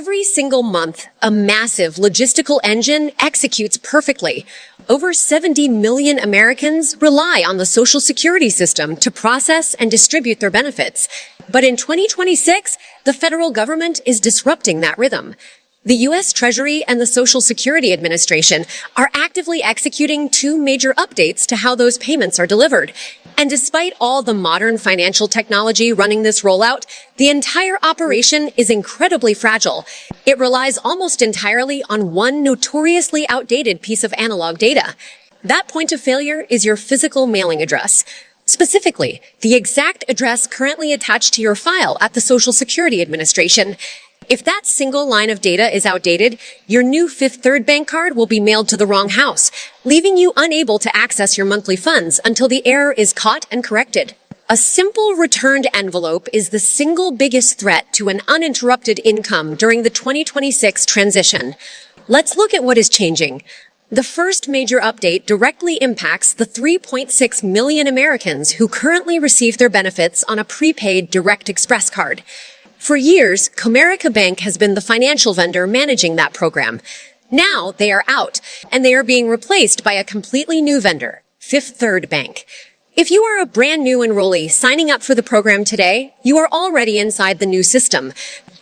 Every single month, a massive logistical engine executes perfectly. Over 70 million Americans rely on the Social Security system to process and distribute their benefits. But in 2026, the federal government is disrupting that rhythm. The U.S. Treasury and the Social Security Administration are actively executing two major updates to how those payments are delivered. And despite all the modern financial technology running this rollout, the entire operation is incredibly fragile. It relies almost entirely on one notoriously outdated piece of analog data. That point of failure is your physical mailing address. Specifically, the exact address currently attached to your file at the Social Security Administration. If that single line of data is outdated, your new Fifth Third Bank card will be mailed to the wrong house, leaving you unable to access your monthly funds until the error is caught and corrected. A simple returned envelope is the single biggest threat to an uninterrupted income during the 2026 transition. Let's look at what is changing. The first major update directly impacts the 3.6 million Americans who currently receive their benefits on a prepaid Direct Express card. For years, Comerica Bank has been the financial vendor managing that program. Now they are out, and they are being replaced by a completely new vendor, Fifth Third Bank. If you are a brand new enrollee signing up for the program today, you are already inside the new system.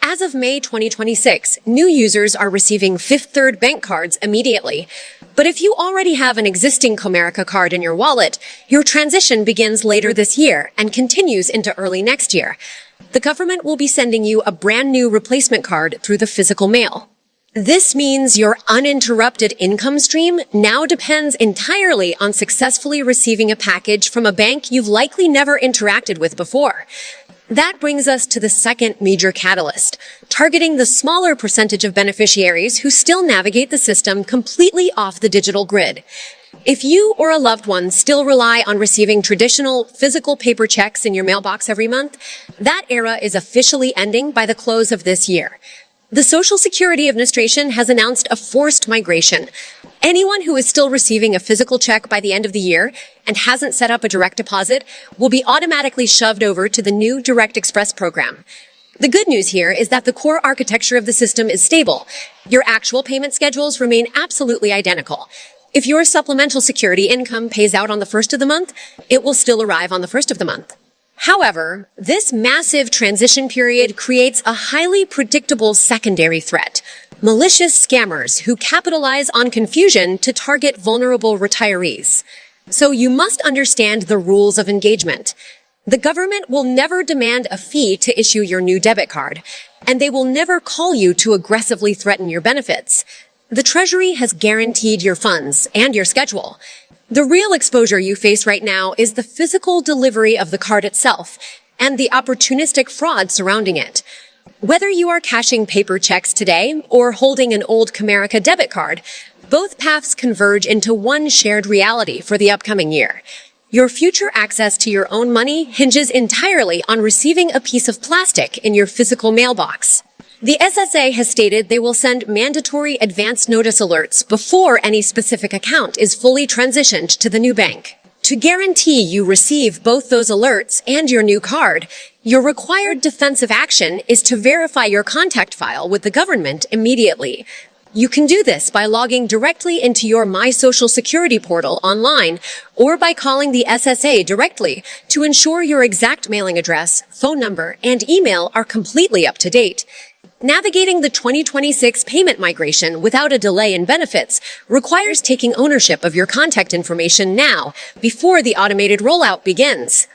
As of May 2026, new users are receiving Fifth Third Bank cards immediately. But if you already have an existing Comerica card in your wallet, your transition begins later this year and continues into early next year. The government will be sending you a brand new replacement card through the physical mail. This means your uninterrupted income stream now depends entirely on successfully receiving a package from a bank you've likely never interacted with before. That brings us to the second major catalyst, targeting the smaller percentage of beneficiaries who still navigate the system completely off the digital grid. If you or a loved one still rely on receiving traditional physical paper checks in your mailbox every month, that era is officially ending by the close of this year. The Social Security Administration has announced a forced migration. Anyone who is still receiving a physical check by the end of the year and hasn't set up a direct deposit will be automatically shoved over to the new Direct Express program. The good news here is that the core architecture of the system is stable. Your actual payment schedules remain absolutely identical. If your supplemental security income pays out on the first of the month, it will still arrive on the first of the month. However, this massive transition period creates a highly predictable secondary threat: malicious scammers who capitalize on confusion to target vulnerable retirees. So you must understand the rules of engagement. The government will never demand a fee to issue your new debit card, and they will never call you to aggressively threaten your benefits. The Treasury has guaranteed your funds and your schedule. The real exposure you face right now is the physical delivery of the card itself and the opportunistic fraud surrounding it. Whether you are cashing paper checks today or holding an old Comerica debit card, both paths converge into one shared reality for the upcoming year. Your future access to your own money hinges entirely on receiving a piece of plastic in your physical mailbox. The SSA has stated they will send mandatory advance notice alerts before any specific account is fully transitioned to the new bank. To guarantee you receive both those alerts and your new card, your required defensive action is to verify your contact file with the government immediately. You can do this by logging directly into your My Social Security portal online or by calling the SSA directly to ensure your exact mailing address, phone number, and email are completely up to date. Navigating the 2026 payment migration without a delay in benefits requires taking ownership of your contact information now, before the automated rollout begins.